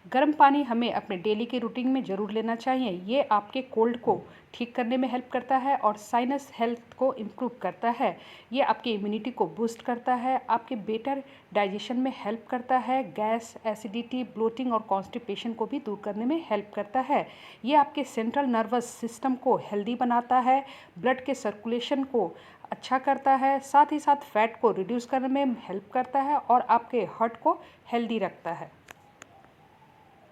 गर्म पानी हमें अपने डेली के रूटीन में ज़रूर लेना चाहिए। ये आपके कोल्ड को ठीक करने में हेल्प करता है और साइनस हेल्थ को इम्प्रूव करता है। ये आपकी इम्यूनिटी को बूस्ट करता है, आपके बेटर डाइजेशन में हेल्प करता है, गैस, एसिडिटी, ब्लोटिंग और कॉन्स्टिपेशन को भी दूर करने में हेल्प करता है। ये आपके सेंट्रल नर्वस सिस्टम को हेल्दी बनाता है, ब्लड के सर्कुलेशन को अच्छा करता है, साथ ही साथ फैट को रिड्यूस करने में हेल्प करता है और आपके हार्ट को हेल्दी रखता है।